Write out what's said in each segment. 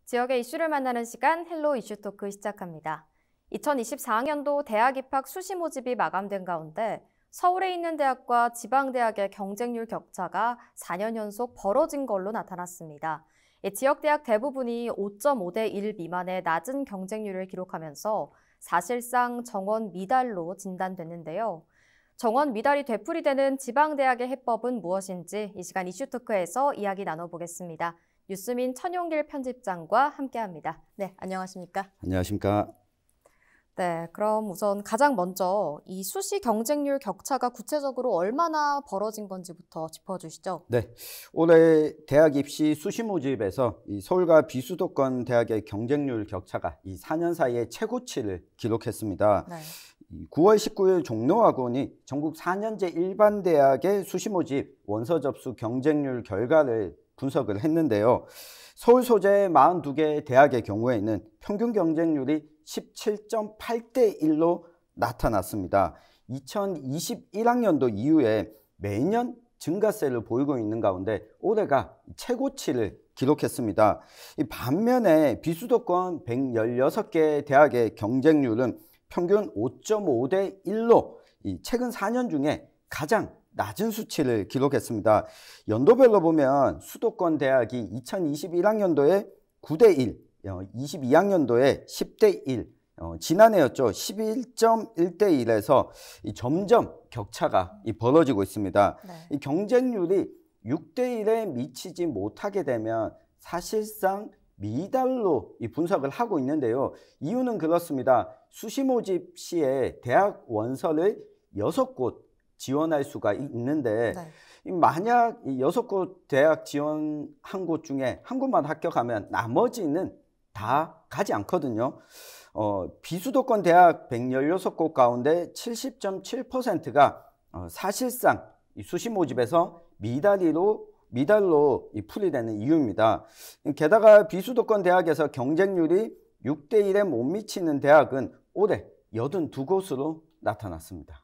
지역의 이슈를 만나는 시간 헬로 이슈토크 시작합니다. 2024학년도 대학 입학 수시 모집이 마감된 가운데 서울에 있는 대학과 지방대학의 경쟁률 격차가 4년 연속 벌어진 걸로 나타났습니다. 지역 대학 대부분이 5.5대 1 미만의 낮은 경쟁률을 기록하면서 사실상 정원 미달로 진단됐는데요. 정원 미달이 되풀이되는 지방대학의 해법은 무엇인지 이 시간 이슈토크에서 이야기 나눠보겠습니다. 뉴스민 천용길 편집장과 함께합니다. 네, 안녕하십니까? 안녕하십니까? 네, 그럼 우선 가장 먼저 이 수시 경쟁률 격차가 구체적으로 얼마나 벌어진 건지부터 짚어주시죠. 네, 올해 대학 입시 수시 모집에서 이 서울과 비수도권 대학의 경쟁률 격차가 이 4년 사이에 최고치를 기록했습니다. 네. 9월 19일 종로학원이 전국 4년제 일반 대학의 수시 모집 원서 접수 경쟁률 결과를 분석을 했는데요. 서울 소재 42개 대학의 경우에는 평균 경쟁률이 17.8대 1로 나타났습니다. 2021학년도 이후에 매년 증가세를 보이고 있는 가운데 올해가 최고치를 기록했습니다. 반면에 비수도권 116개 대학의 경쟁률은 평균 5.5대 1로 최근 4년 중에 가장 낮은 수치를 기록했습니다. 연도별로 보면 수도권 대학이 2021학년도에 9대 1, 22학년도에 10대 1, 지난해였죠. 11.1대 1에서 점점 격차가 벌어지고 있습니다. 네. 이 경쟁률이 6대 1에 미치지 못하게 되면 사실상 미달로 분석을 하고 있는데요. 이유는 그렇습니다. 수시 모집 시에 대학 원서를 6곳 지원할 수가 있는데 네. 만약 6곳 대학 지원한 곳 중에 한 곳만 합격하면 나머지는 다 가지 않거든요. 비수도권 대학 116곳 가운데 70.7%가 사실상 수시 모집에서 미달로 풀이되는 이유입니다. 게다가 비수도권 대학에서 경쟁률이 6대 1에 못 미치는 대학은 올해 82곳으로 나타났습니다.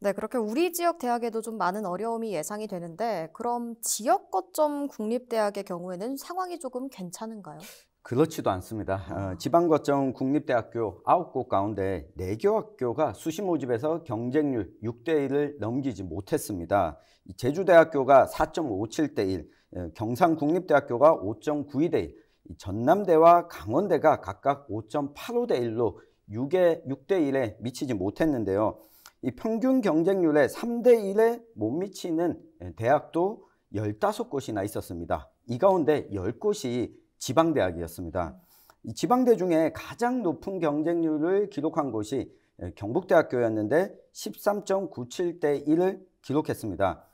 네, 그렇게 우리 지역 대학에도 좀 많은 어려움이 예상이 되는데 그럼 지역 거점 국립대학의 경우에는 상황이 조금 괜찮은가요? 그렇지도 않습니다. 지방 거점 국립대학교 9곳 가운데 4개 학교가 수시 모집에서 경쟁률 6대 1을 넘기지 못했습니다. 제주대학교가 4.57대 1, 경상국립대학교가 5.92대 1, 전남대와 강원대가 각각 5.85대 1로 6대 1에 미치지 못했는데요. 이 평균 경쟁률에 3대 1에 못 미치는 대학도 15곳이나 있었습니다. 이 가운데 10곳이 지방대학이었습니다. 이 지방대 중에 가장 높은 경쟁률을 기록한 곳이 경북대학교였는데 13.97대 1을 기록했습니다.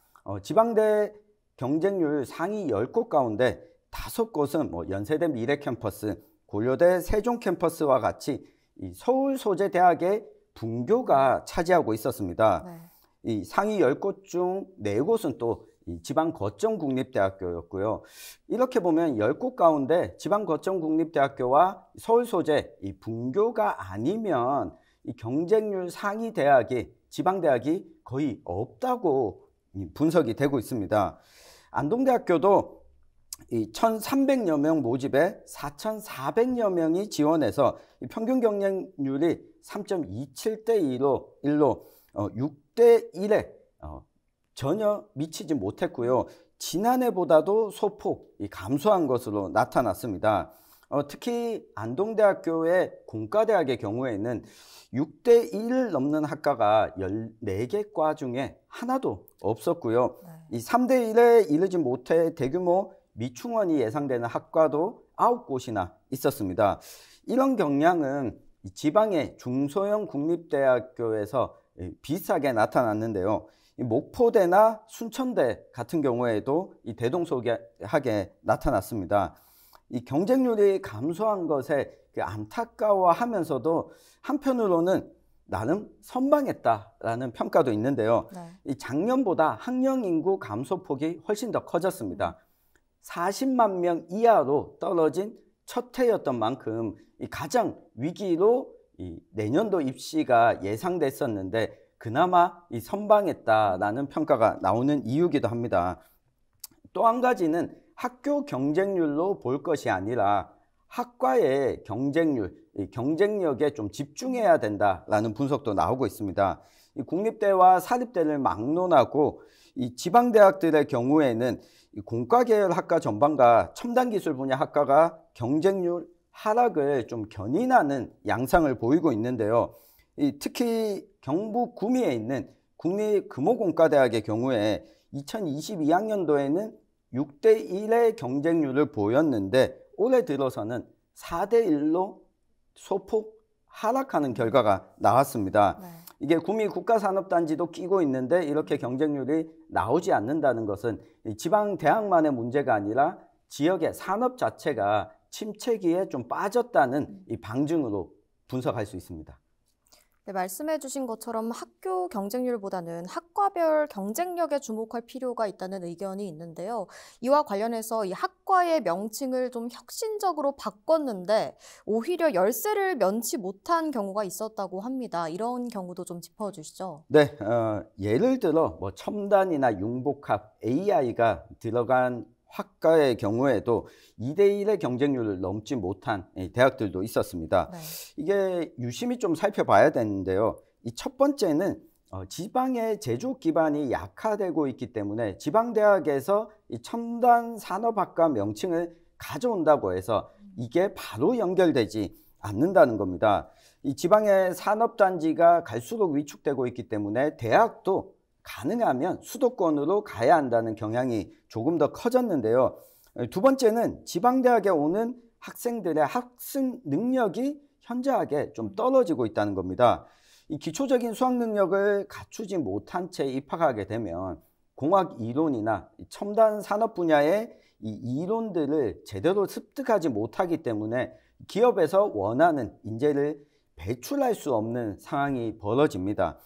지방대 경쟁률 상위 10곳 가운데 5곳은 연세대 미래캠퍼스, 고려대 세종캠퍼스와 같이 이 서울 소재 대학의 분교가 차지하고 있었습니다. 네. 이 상위 10곳 중 4곳은 또 이 지방 거점 국립대학교였고요. 이렇게 보면 10곳 가운데 지방 거점 국립대학교와 서울 소재 이 분교가 아니면 이 경쟁률 상위 대학이 지방대학이 거의 없다고 분석이 되고 있습니다. 안동대학교도 이 1,300여 명 모집에 4,400여 명이 지원해서 평균 경쟁률이 3.27대 1로 6대 1에 전혀 미치지 못했고요. 지난해보다도 소폭 감소한 것으로 나타났습니다. 특히 안동대학교의 공과대학의 경우에는 6대 1을 넘는 학과가 14개 과 중에 하나도 없었고요. 이 3대 1에 이르지 못해 대규모 미충원이 예상되는 학과도 9곳이나 있었습니다. 이런 경향은 지방의 중소형 국립대학교에서 비슷하게 나타났는데요. 목포대나 순천대 같은 경우에도 대동소이하게 나타났습니다. 이 경쟁률이 감소한 것에 안타까워하면서도 한편으로는 나름 선방했다라는 평가도 있는데요. 네. 이 작년보다 학령 인구 감소폭이 훨씬 더 커졌습니다. 40만 명 이하로 떨어진 첫 해였던 만큼 가장 위기로 내년도 입시가 예상됐었는데 그나마 선방했다라는 평가가 나오는 이유기도 합니다. 또 한 가지는 학교 경쟁률로 볼 것이 아니라 학과의 경쟁률, 이 경쟁력에 좀 집중해야 된다라는 분석도 나오고 있습니다. 이 국립대와 사립대를 막론하고 이 지방대학들의 경우에는 이 공과계열 학과 전반과 첨단기술 분야 학과가 경쟁률 하락을 좀 견인하는 양상을 보이고 있는데요. 특히 경북 구미에 있는 국립금호공과대학의 경우에 2022학년도에는 6대 1의 경쟁률을 보였는데 올해 들어서는 4대 1로 소폭 하락하는 결과가 나왔습니다. 네. 이게 구미 국가산업단지도 끼고 있는데 이렇게 경쟁률이 나오지 않는다는 것은 지방 대학만의 문제가 아니라 지역의 산업 자체가 침체기에 좀 빠졌다는 이 방증으로 분석할 수 있습니다. 네, 말씀해 주신 것처럼 학교 경쟁률보다는 학과별 경쟁력에 주목할 필요가 있다는 의견이 있는데요. 이와 관련해서 이 학과의 명칭을 좀 혁신적으로 바꿨는데 오히려 열세를 면치 못한 경우가 있었다고 합니다. 이런 경우도 좀 짚어주시죠. 네, 예를 들어 뭐 첨단이나 융복합, AI가 들어간 학과의 경우에도 2대 1의 경쟁률을 넘지 못한 대학들도 있었습니다. 네. 이게 유심히 좀 살펴봐야 되는데요. 이 첫 번째는 지방의 제조 기반이 약화되고 있기 때문에 지방대학에서 이 첨단 산업학과 명칭을 가져온다고 해서 이게 바로 연결되지 않는다는 겁니다. 이 지방의 산업단지가 갈수록 위축되고 있기 때문에 대학도 가능하면 수도권으로 가야 한다는 경향이 조금 더 커졌는데요. 두 번째는 지방대학에 오는 학생들의 학습 능력이 현저하게 좀 떨어지고 있다는 겁니다. 이 기초적인 수학 능력을 갖추지 못한 채 입학하게 되면 공학 이론이나 첨단 산업 분야의 이 이론들을 제대로 습득하지 못하기 때문에 기업에서 원하는 인재를 배출할 수 없는 상황이 벌어집니다.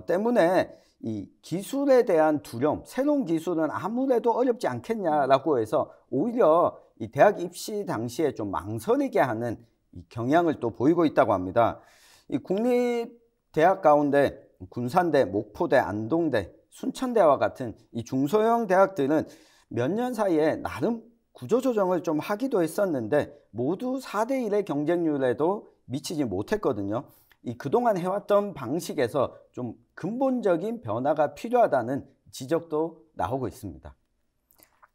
때문에 이 기술에 대한 두려움, 새로운 기술은 아무래도 어렵지 않겠냐라고 해서 오히려 이 대학 입시 당시에 좀 망설이게 하는 이 경향을 또 보이고 있다고 합니다. 이 국립대학 가운데 군산대, 목포대, 안동대, 순천대와 같은 이 중소형 대학들은 몇 년 사이에 나름 구조조정을 좀 하기도 했었는데 모두 4대 1의 경쟁률에도 미치지 못했거든요. 이 그동안 해왔던 방식에서 좀 근본적인 변화가 필요하다는 지적도 나오고 있습니다.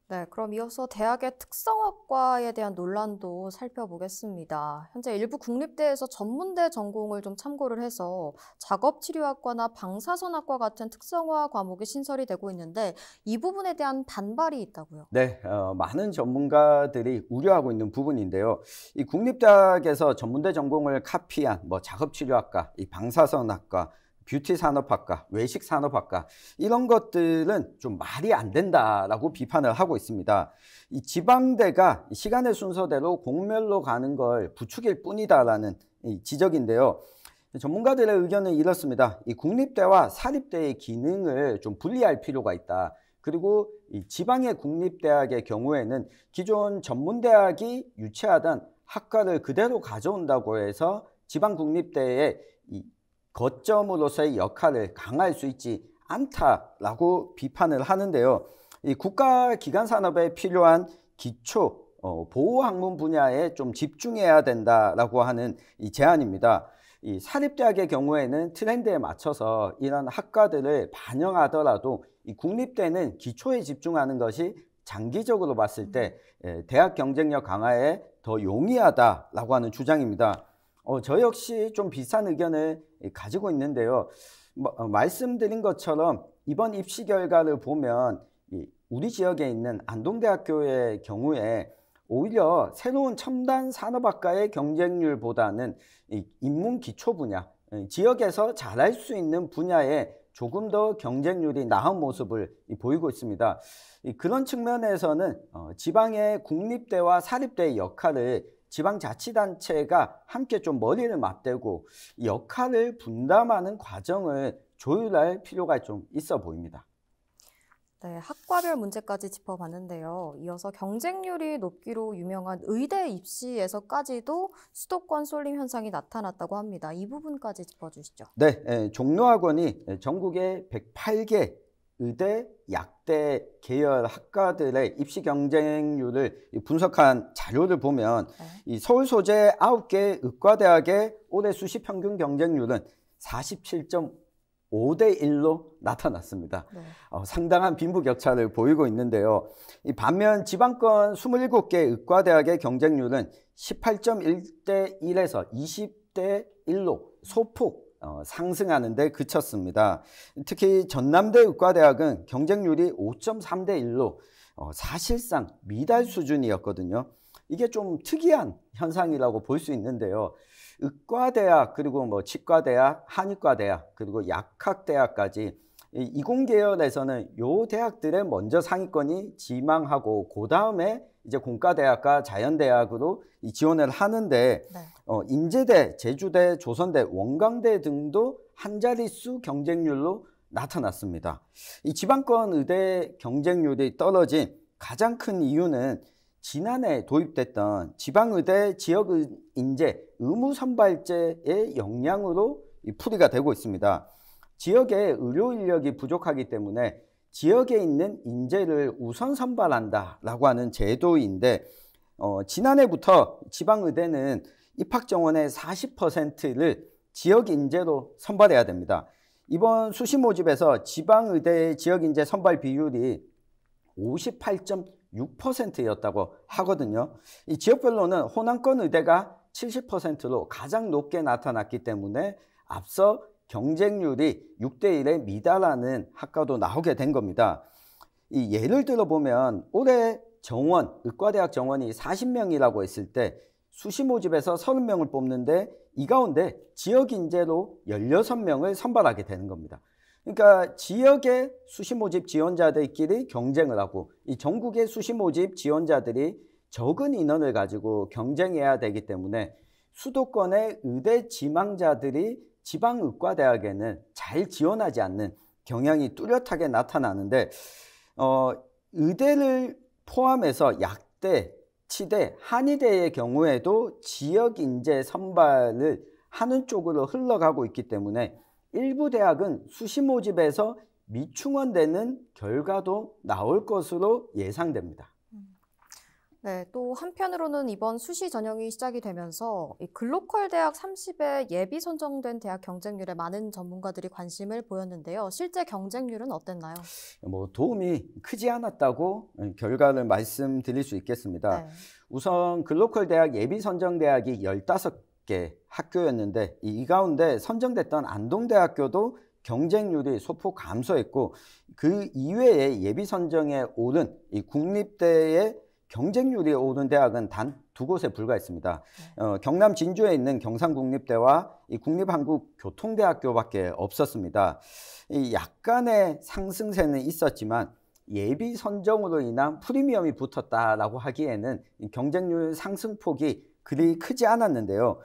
네, 그럼 이어서 대학의 특성학과에 대한 논란도 살펴보겠습니다. 현재 일부 국립대에서 전문대 전공을 좀 참고를 해서 작업치료학과나 방사선학과 같은 특성화 과목이 신설이 되고 있는데 이 부분에 대한 반발이 있다고요. 네, 많은 전문가들이 우려하고 있는 부분인데요. 이 국립대학에서 전문대 전공을 카피한 뭐 작업치료학과, 이 방사선학과, 뷰티산업학과, 외식산업학과 이런 것들은 좀 말이 안 된다라고 비판을 하고 있습니다. 이 지방대가 시간의 순서대로 공멸로 가는 걸 부추길 뿐이다라는 이 지적인데요. 전문가들의 의견은 이렇습니다. 이 국립대와 사립대의 기능을 좀 분리할 필요가 있다. 그리고 이 지방의 국립대학의 경우에는 기존 전문대학이 유치하던 학과를 그대로 가져온다고 해서 지방 국립대의 이 거점으로서의 역할을 강화할 수 있지 않다라고 비판을 하는데요. 이 국가기관 산업에 필요한 기초 보호학문 분야에 좀 집중해야 된다라고 하는 이 제안입니다. 이 사립대학의 경우에는 트렌드에 맞춰서 이런 학과들을 반영하더라도 이 국립대는 기초에 집중하는 것이 장기적으로 봤을 때 대학 경쟁력 강화에 더 용이하다라고 하는 주장입니다. 저 역시 좀 비슷한 의견을 가지고 있는데요. 말씀드린 것처럼 이번 입시 결과를 보면 우리 지역에 있는 안동대학교의 경우에 오히려 새로운 첨단 산업학과의 경쟁률보다는 인문 기초 분야, 지역에서 잘할 수 있는 분야에 조금 더 경쟁률이 나은 모습을 보이고 있습니다. 그런 측면에서는 지방의 국립대와 사립대의 역할을 지방자치단체가 함께 좀 머리를 맞대고 역할을 분담하는 과정을 조율할 필요가 좀 있어 보입니다. 네, 학과별 문제까지 짚어봤는데요. 이어서 경쟁률이 높기로 유명한 의대 입시에서까지도 수도권 쏠림 현상이 나타났다고 합니다. 이 부분까지 짚어주시죠. 네, 종로학원이 전국에 108개 의대, 약대 계열 학과들의 입시 경쟁률을 분석한 자료를 보면 이 서울 소재 9개 의과대학의 올해 수시 평균 경쟁률은 47.5대 1로 나타났습니다. 네. 상당한 빈부격차를 보이고 있는데요. 반면 지방권 27개 의과대학의 경쟁률은 18.1대 1에서 20대 1로 소폭 상승하는 데 그쳤습니다. 특히 전남대 의과대학은 경쟁률이 5.3대 1로 사실상 미달 수준이었거든요. 이게 좀 특이한 현상이라고 볼 수 있는데요. 의과대학, 그리고 뭐 치과대학, 한의과대학, 그리고 약학대학까지 이공계열에서는 요 대학들의 먼저 상위권이 지망하고 그 다음에 이제 공과대학과 자연대학으로 지원을 하는데 네. 인제대, 제주대, 조선대, 원광대 등도 한 자릿수 경쟁률로 나타났습니다. 이 지방권 의대 경쟁률이 떨어진 가장 큰 이유는 지난해 도입됐던 지방의대 지역인재 의무선발제의 영향으로 풀이가 되고 있습니다. 지역의 의료 인력이 부족하기 때문에 지역에 있는 인재를 우선 선발한다라고 하는 제도인데 지난해부터 지방의대는 입학 정원의 40%를 지역 인재로 선발해야 됩니다. 이번 수시 모집에서 지방의대 지역 인재 선발 비율이 58.6%였다고 하거든요. 이 지역별로는 호남권 의대가 70%로 가장 높게 나타났기 때문에 앞서 경쟁률이 6대 1에 미달하는 학과도 나오게 된 겁니다. 이 예를 들어 보면 올해 정원, 의과대학 정원이 40명이라고 했을 때 수시 모집에서 30명을 뽑는데 이 가운데 지역 인재로 16명을 선발하게 되는 겁니다. 그러니까 지역의 수시 모집 지원자들끼리 경쟁을 하고 이 전국의 수시 모집 지원자들이 적은 인원을 가지고 경쟁해야 되기 때문에 수도권의 의대 지망자들이 지방의과대학에는 잘 지원하지 않는 경향이 뚜렷하게 나타나는데 의대를 포함해서 약대, 치대, 한의대의 경우에도 지역 인재 선발을 하는 쪽으로 흘러가고 있기 때문에 일부 대학은 수시 모집에서 미충원되는 결과도 나올 것으로 예상됩니다. 네, 또 한편으로는 이번 수시 전형이 시작이 되면서 이 글로컬 대학 30에 예비 선정된 대학 경쟁률에 많은 전문가들이 관심을 보였는데요. 실제 경쟁률은 어땠나요? 도움이 크지 않았다고 결과를 말씀드릴 수 있겠습니다. 네. 우선 글로컬 대학 예비 선정 대학이 15개 학교였는데 이 가운데 선정됐던 안동대학교도 경쟁률이 소폭 감소했고 그 이외에 예비 선정에 오른 이 국립대의 경쟁률이 오른 대학은 단 2곳에 불과했습니다. 경남 진주에 있는 경상국립대와 이 국립한국교통대학교밖에 없었습니다. 이 약간의 상승세는 있었지만 예비 선정으로 인한 프리미엄이 붙었다라고 하기에는 이 경쟁률 상승폭이 그리 크지 않았는데요.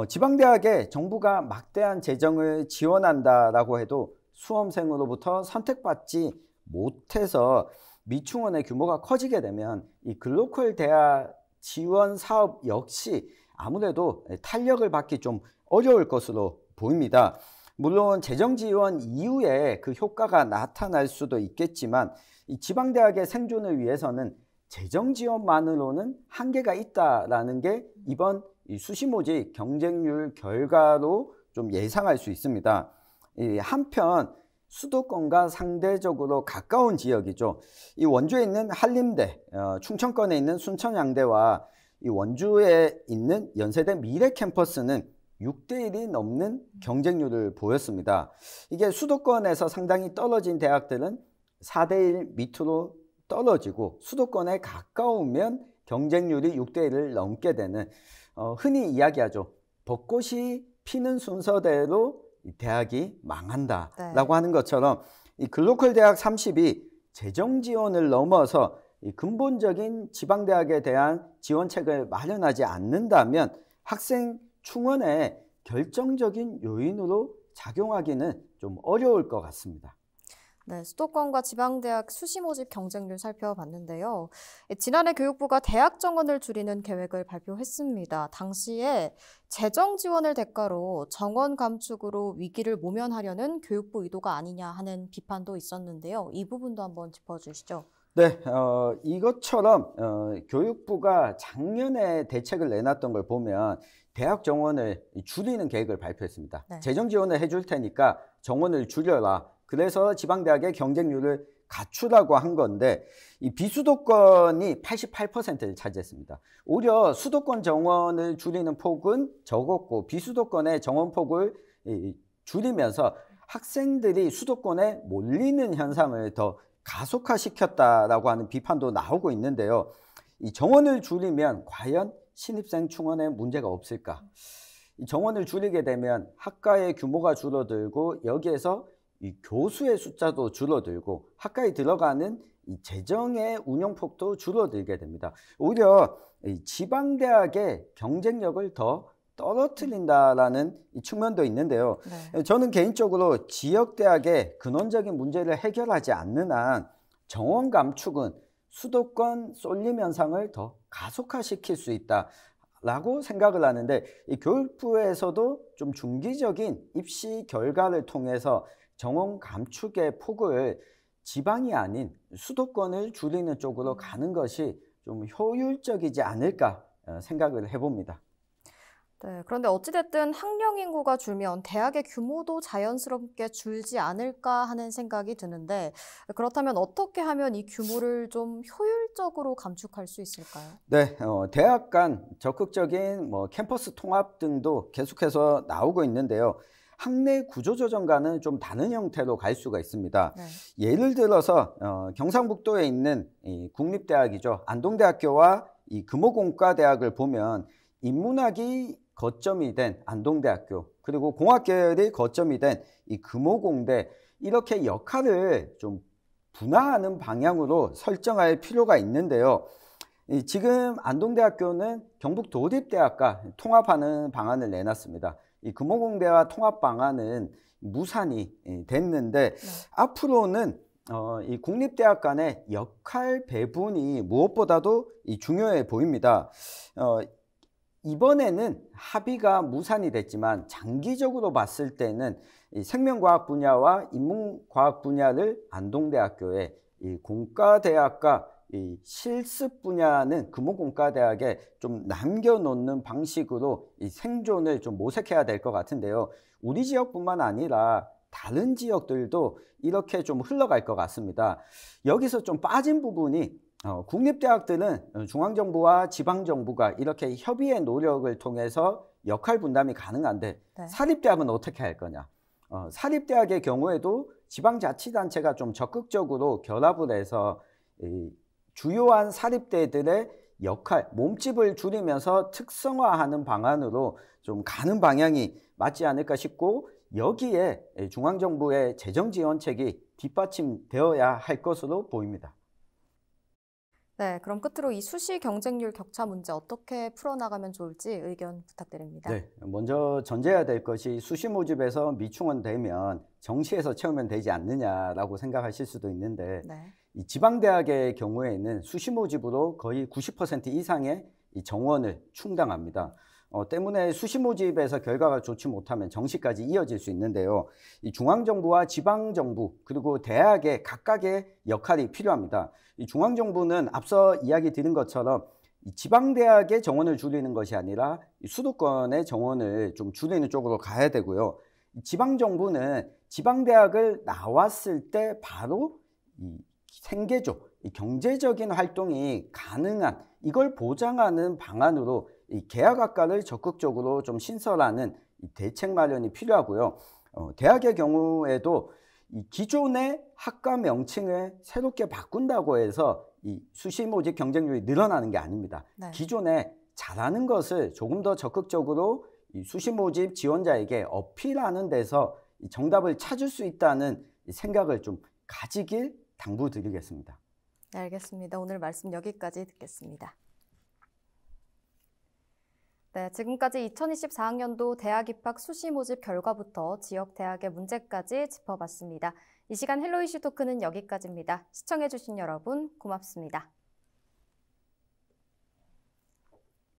지방대학에 정부가 막대한 재정을 지원한다라고 해도 수험생으로부터 선택받지 못해서 미충원의 규모가 커지게 되면 이 글로컬 대학 지원 사업 역시 아무래도 탄력을 받기 좀 어려울 것으로 보입니다. 물론 재정 지원 이후에 그 효과가 나타날 수도 있겠지만 이 지방대학의 생존을 위해서는 재정 지원만으로는 한계가 있다라는 게 이번 수시 모집 경쟁률 결과로 좀 예상할 수 있습니다. 한편 수도권과 상대적으로 가까운 지역이죠. 이 원주에 있는 한림대, 충청권에 있는 순천향대와 이 원주에 있는 연세대 미래 캠퍼스는 6대 1이 넘는 경쟁률을 보였습니다. 이게 수도권에서 상당히 떨어진 대학들은 4대 1 밑으로 떨어지고 수도권에 가까우면 경쟁률이 6대 1을 넘게 되는 흔히 이야기하죠. 벚꽃이 피는 순서대로 대학이 망한다라고 하는 것처럼 이 글로컬 대학 30이 재정 지원을 넘어서 이 근본적인 지방대학에 대한 지원책을 마련하지 않는다면 학생 충원에 결정적인 요인으로 작용하기는 좀 어려울 것 같습니다. 네, 수도권과 지방대학 수시 모집 경쟁률 살펴봤는데요. 지난해 교육부가 대학 정원을 줄이는 계획을 발표했습니다. 당시에 재정 지원을 대가로 정원 감축으로 위기를 모면하려는 교육부 의도가 아니냐 하는 비판도 있었는데요. 이 부분도 한번 짚어주시죠. 네, 이것처럼 교육부가 작년에 대책을 내놨던 걸 보면 대학 정원을 줄이는 계획을 발표했습니다. 네. 재정 지원을 해줄 테니까 정원을 줄여라. 그래서 지방대학의 경쟁률을 갖추라고 한 건데 이 비수도권이 88%를 차지했습니다. 오히려 수도권 정원을 줄이는 폭은 적었고 비수도권의 정원 폭을 줄이면서 학생들이 수도권에 몰리는 현상을 더 가속화시켰다라고 하는 비판도 나오고 있는데요. 이 정원을 줄이면 과연 신입생 충원에 문제가 없을까? 이 정원을 줄이게 되면 학과의 규모가 줄어들고 여기에서 이 교수의 숫자도 줄어들고 학과에 들어가는 이 재정의 운영폭도 줄어들게 됩니다. 오히려 이 지방대학의 경쟁력을 더 떨어뜨린다라는 측면도 있는데요. 네. 저는 개인적으로 지역대학의 근원적인 문제를 해결하지 않는 한 정원 감축은 수도권 쏠림 현상을 더 가속화시킬 수 있다라고 생각을 하는데 이 교육부에서도 좀 중기적인 입시 결과를 통해서 정원 감축의 폭을 지방이 아닌 수도권을 줄이는 쪽으로 가는 것이 좀 효율적이지 않을까 생각을 해봅니다. 네, 그런데 어찌됐든 학령 인구가 줄면 대학의 규모도 자연스럽게 줄지 않을까 하는 생각이 드는데 그렇다면 어떻게 하면 이 규모를 좀 효율적으로 감축할 수 있을까요? 네, 대학 간 적극적인 캠퍼스 통합 등도 계속해서 나오고 있는데요. 학내 구조조정과는 좀 다른 형태로 갈 수가 있습니다. 네. 예를 들어서 경상북도에 있는 이 국립대학이죠. 안동대학교와 이 금호공과대학을 보면 인문학이 거점이 된 안동대학교 그리고 공학계열이 거점이 된 이 금호공대 이렇게 역할을 좀 분화하는 방향으로 설정할 필요가 있는데요. 지금 안동대학교는 경북도립대학과 통합하는 방안을 내놨습니다. 이 금호공대와 통합 방안은 무산이 됐는데 네. 앞으로는 이 국립대학 간의 역할 배분이 무엇보다도 중요해 보입니다. 이번에는 합의가 무산이 됐지만 장기적으로 봤을 때는 이 생명과학 분야와 인문과학 분야를 안동대학교에 이 공과대학과 이 실습 분야는 금호공과대학에 좀 남겨놓는 방식으로 이 생존을 좀 모색해야 될 것 같은데요. 우리 지역뿐만 아니라 다른 지역들도 이렇게 좀 흘러갈 것 같습니다. 여기서 좀 빠진 부분이 국립대학들은 중앙정부와 지방정부가 이렇게 협의의 노력을 통해서 역할 분담이 가능한데 네. 사립대학은 어떻게 할 거냐? 사립대학의 경우에도 지방자치단체가 좀 적극적으로 결합을 해서 이 주요한 사립대들의 역할, 몸집을 줄이면서 특성화하는 방안으로 좀 가는 방향이 맞지 않을까 싶고 여기에 중앙정부의 재정지원책이 뒷받침되어야 할 것으로 보입니다. 네, 그럼 끝으로 이 수시 경쟁률 격차 문제 어떻게 풀어나가면 좋을지 의견 부탁드립니다. 네, 먼저 전제해야 될 것이 수시 모집에서 미충원 되면 정시에서 채우면 되지 않느냐라고 생각하실 수도 있는데 네. 이 지방대학의 경우에는 수시 모집으로 거의 90% 이상의 이 정원을 충당합니다. 때문에 수시 모집에서 결과가 좋지 못하면 정시까지 이어질 수 있는데요. 이 중앙정부와 지방정부 그리고 대학의 각각의 역할이 필요합니다. 이 중앙정부는 앞서 이야기 드린 것처럼 이 지방대학의 정원을 줄이는 것이 아니라 이 수도권의 정원을 좀 줄이는 쪽으로 가야 되고요. 이 지방정부는 지방대학을 나왔을 때 바로 이 생계조, 이 경제적인 활동이 가능한 이걸 보장하는 방안으로 이 계약학과를 적극적으로 좀 신설하는 이 대책 마련이 필요하고요. 대학의 경우에도 이 기존의 학과 명칭을 새롭게 바꾼다고 해서 이 수시 모집 경쟁률이 늘어나는 게 아닙니다. 네. 기존에 잘하는 것을 조금 더 적극적으로 이 수시 모집 지원자에게 어필하는 데서 이 정답을 찾을 수 있다는 이 생각을 좀 가지길 당부드리겠습니다. 네, 알겠습니다. 오늘 말씀 여기까지 듣겠습니다. 네, 지금까지 2024학년도 대학 입학 수시 모집 결과부터 지역 대학의 문제까지 짚어봤습니다. 이 시간 헬로 이슈 토크는 여기까지입니다. 시청해주신 여러분 고맙습니다.